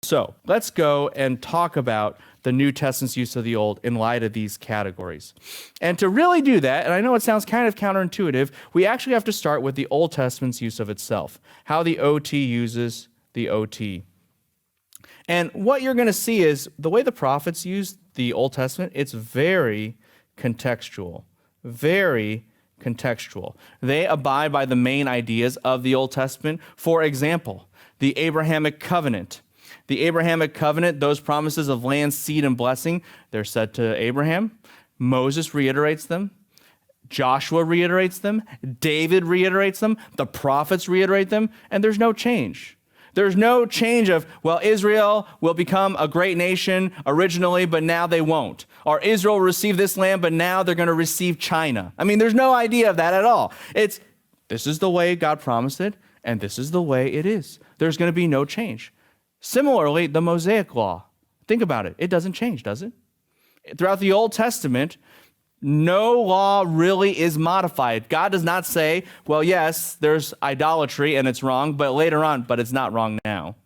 So let's go and talk about the New Testament's use of the Old in light of these categories. And to really do that, and I know it sounds kind of counterintuitive, we actually have to start with the Old Testament's use of itself, how the OT uses the OT. And what you're going to see is the way the prophets use the Old Testament, it's very contextual, very contextual. They abide by the main ideas of the Old Testament. For example, the Abrahamic covenant. The Abrahamic covenant, those promises of land, seed, and blessing, they're said to Abraham. Moses reiterates them. Joshua reiterates them. David reiterates them. The prophets reiterate them. And there's no change. There's no change of, well, Israel will become a great nation originally, but now they won't. Or Israel will receive this land, but now they're going to receive China. I mean, there's no idea of that at all. It's, this is the way God promised it, and this is the way it is. There's going to be no change. Similarly, the Mosaic law. Think about it. It doesn't change, does it? Throughout the Old Testament, no law really is modified. God does not say, well, yes, there's idolatry and it's wrong, but later on, but it's not wrong now.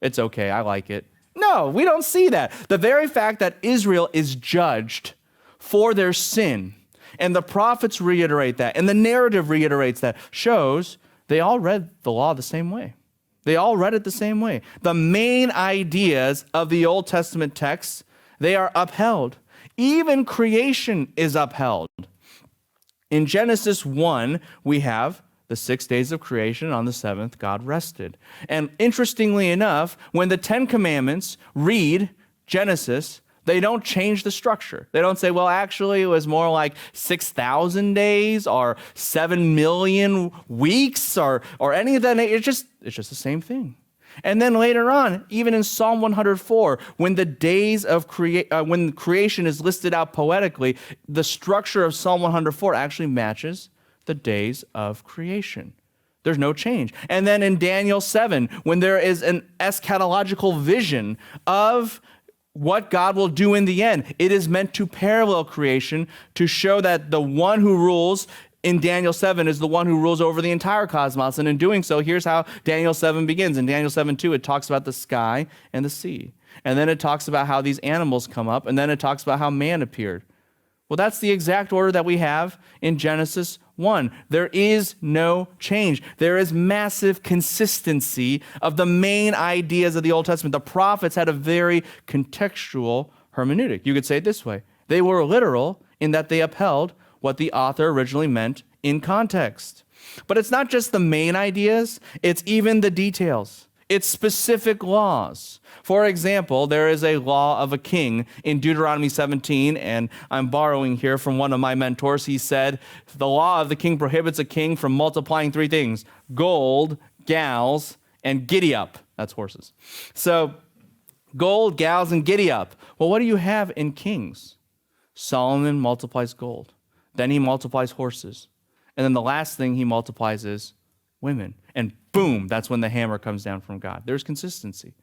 It's okay, I like it. No, we don't see that. The very fact that Israel is judged for their sin, and the prophets reiterate that, and the narrative reiterates that, shows they all read the law the same way. They all read it the same way. The main ideas of the Old Testament texts, they are upheld. Even creation is upheld. In Genesis 1, we have the 6 days of creation. On the seventh, God rested. And interestingly enough, when the Ten Commandments read Genesis, they don't change the structure. They don't say, well, actually, it was more like 6,000 days or 7 million weeks or any of that. It's just the same thing. And then later on, even in Psalm 104, when the days of when creation is listed out poetically, the structure of Psalm 104 actually matches the days of creation. There's no change. And then in Daniel 7, when there is an eschatological vision of what God will do in the end, it is meant to parallel creation to show that the one who rules in Daniel 7 is the one who rules over the entire cosmos. And in doing so, here's how Daniel 7 begins. In Daniel 7:2, it talks about the sky and the sea. And then it talks about how these animals come up. And then it talks about how man appeared. Well, that's the exact order that we have in Genesis 1. There is no change. There is massive consistency of the main ideas of the Old Testament. The prophets had a very contextual hermeneutic. You could say it this way. They were literal in that they upheld what the author originally meant in context. But it's not just the main ideas, it's even the details. It's specific laws. For example, there is a law of a king in Deuteronomy 17, and I'm borrowing here from one of my mentors. He said, the law of the king prohibits a king from multiplying three things: gold, gals, and giddy up. That's horses. So gold, gals, and giddy up. Well, what do you have in Kings? Solomon multiplies gold. Then he multiplies horses. And then the last thing he multiplies is women. And boom, that's when the hammer comes down from God. There's consistency.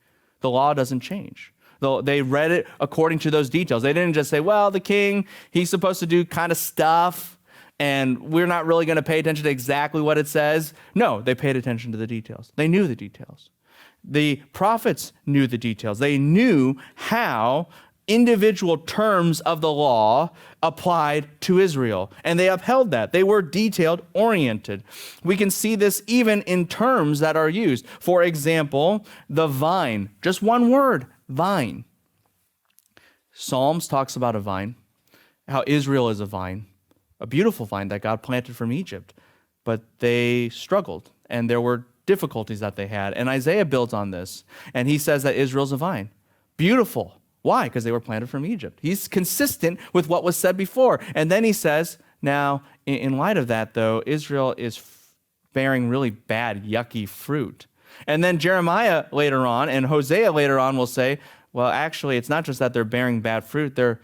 The law doesn't change. Though they read it according to those details. They didn't just say, well, the king, he's supposed to do kind of stuff, and we're not really going to pay attention to exactly what it says. No, they paid attention to the details. They knew the details. The prophets knew the details. They knew how individual terms of the law applied to Israel, and they upheld that. They were detailed-oriented. We can see this even in terms that are used. For example, the vine. Just one word, vine. Psalms talks about a vine, how Israel is a vine, a beautiful vine that God planted from Egypt, but they struggled, and there were difficulties that they had. And Isaiah builds on this, and he says that Israel's a vine. Beautiful. Why? Because they were planted from Egypt. He's consistent with what was said before. And then he says, now, in light of that, though, Israel is bearing really bad, yucky fruit. And then Jeremiah later on and Hosea later on will say, well, actually, it's not just that they're bearing bad fruit. They're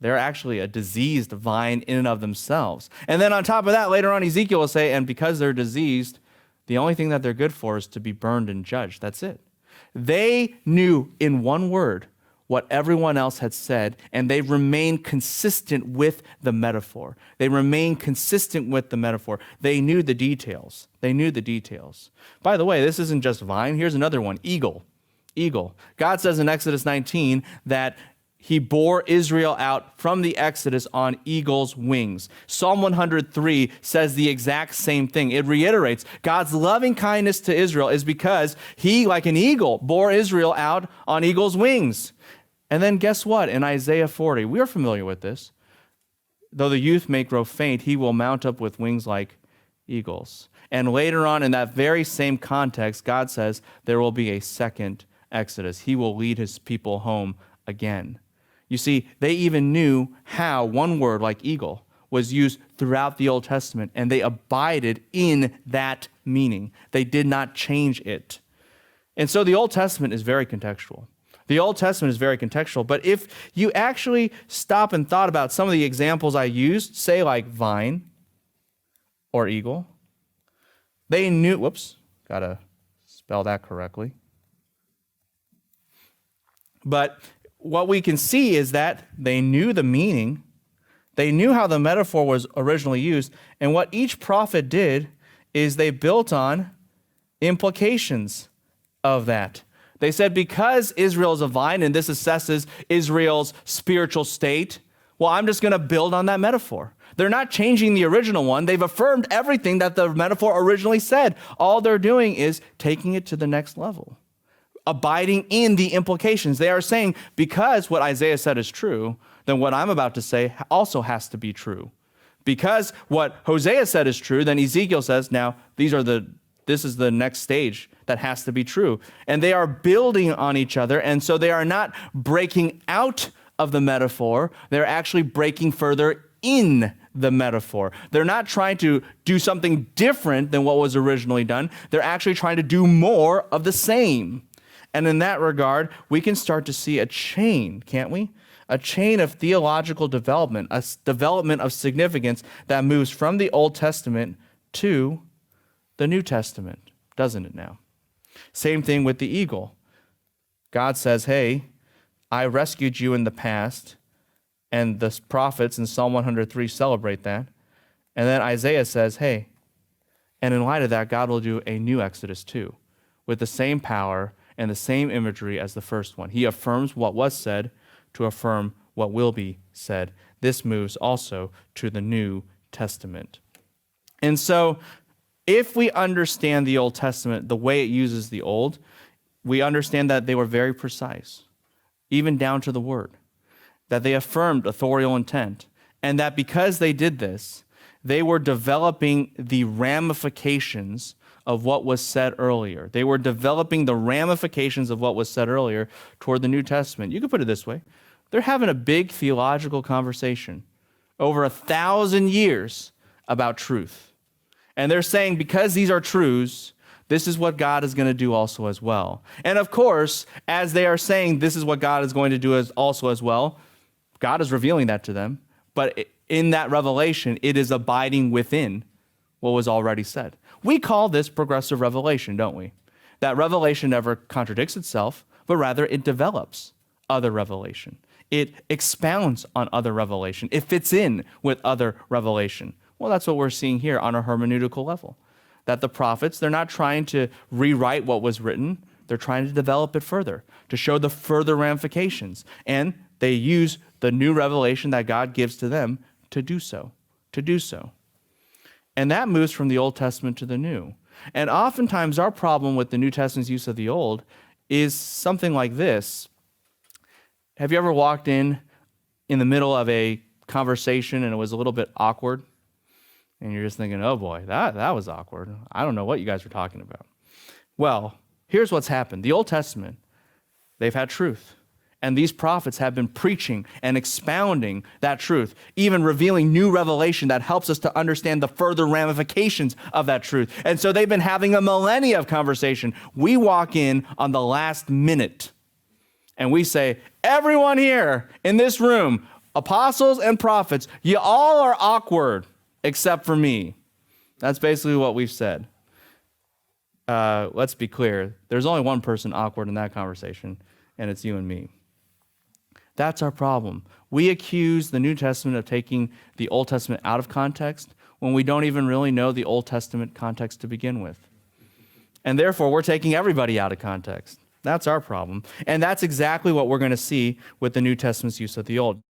actually a diseased vine in and of themselves. And then on top of that, later on, Ezekiel will say, and because they're diseased, the only thing that they're good for is to be burned and judged. That's it. They knew in one word what everyone else had said, and they remained consistent with the metaphor. They remained consistent with the metaphor. They knew the details. They knew the details. By the way, this isn't just vine. Here's another one, eagle. eagle. God says in Exodus 19 that he bore Israel out from the Exodus on eagle's wings. Psalm 103 says the exact same thing. It reiterates God's loving kindness to Israel is because he, like an eagle, bore Israel out on eagle's wings. And then guess what? In Isaiah 40, we are familiar with this. Though the youth may grow faint, he will mount up with wings like eagles. And later on in that very same context, God says there will be a second Exodus. He will lead his people home again. You see, they even knew how one word like eagle was used throughout the Old Testament, and they abided in that meaning. They did not change it. And so the Old Testament is very contextual. The Old Testament is very contextual, but if you actually stop and thought about some of the examples I used, say like vine or eagle, they knew, gotta spell that correctly. But what we can see is that they knew the meaning, they knew how the metaphor was originally used, and what each prophet did is they built on implications of that. They said because Israel is a vine and this assesses Israel's spiritual state, well, I'm just going to build on that metaphor. They're not changing the original one. They've affirmed everything that the metaphor originally said. All they're doing is taking it to the next level, abiding in the implications. They are saying, because what Isaiah said is true, then what I'm about to say also has to be true. Because what Hosea said is true, then Ezekiel says, now this is the next stage that has to be true. And they are building on each other, and so they are not breaking out of the metaphor. They're actually breaking further in the metaphor. They're not trying to do something different than what was originally done. They're actually trying to do more of the same. And in that regard, we can start to see a chain, can't we? A chain of theological development, a development of significance that moves from the Old Testament to the New Testament, doesn't it now? Same thing with the eagle. God says, hey, I rescued you in the past, and the prophets in Psalm 103 celebrate that. And then Isaiah says, hey, and in light of that, God will do a new Exodus too, with the same power and the same imagery as the first one. He affirms what was said to affirm what will be said. This moves also to the New Testament. And so, if we understand the Old Testament the way it uses the Old, we understand that they were very precise, even down to the word, that they affirmed authorial intent, and that because they did this, they were developing the ramifications of what was said earlier. They were developing the ramifications of what was said earlier toward the New Testament. You could put it this way. They're having a big theological conversation over 1,000 years about truth. And they're saying because these are truths, this is what God is going to do also as well. And of course, as they are saying this is what God is going to do also as well, God is revealing that to them. But in that revelation, it is abiding within what was already said. We call this progressive revelation, don't we? That revelation never contradicts itself, but rather it develops other revelation. It expounds on other revelation. It fits in with other revelation. Well, that's what we're seeing here on a hermeneutical level. That the prophets, they're not trying to rewrite what was written. They're trying to develop it further, to show the further ramifications. And they use the new revelation that God gives to them to do so. And that moves from the Old Testament to the New. And oftentimes our problem with the New Testament's use of the Old is something like this. Have you ever walked in the middle of a conversation and it was a little bit awkward? And you're just thinking, oh boy, that was awkward. I don't know what you guys were talking about. Well, here's what's happened. The Old Testament, they've had truth. And these prophets have been preaching and expounding that truth, even revealing new revelation that helps us to understand the further ramifications of that truth. And so they've been having a millennia of conversation. We walk in on the last minute and we say, everyone here in this room, apostles and prophets, you all are awkward except for me. That's basically what we've said. Let's be clear. There's only one person awkward in that conversation, and it's you and me. That's our problem. We accuse the New Testament of taking the Old Testament out of context when we don't even really know the Old Testament context to begin with. And therefore, we're taking everybody out of context. That's our problem. And that's exactly what we're going to see with the New Testament's use of the Old.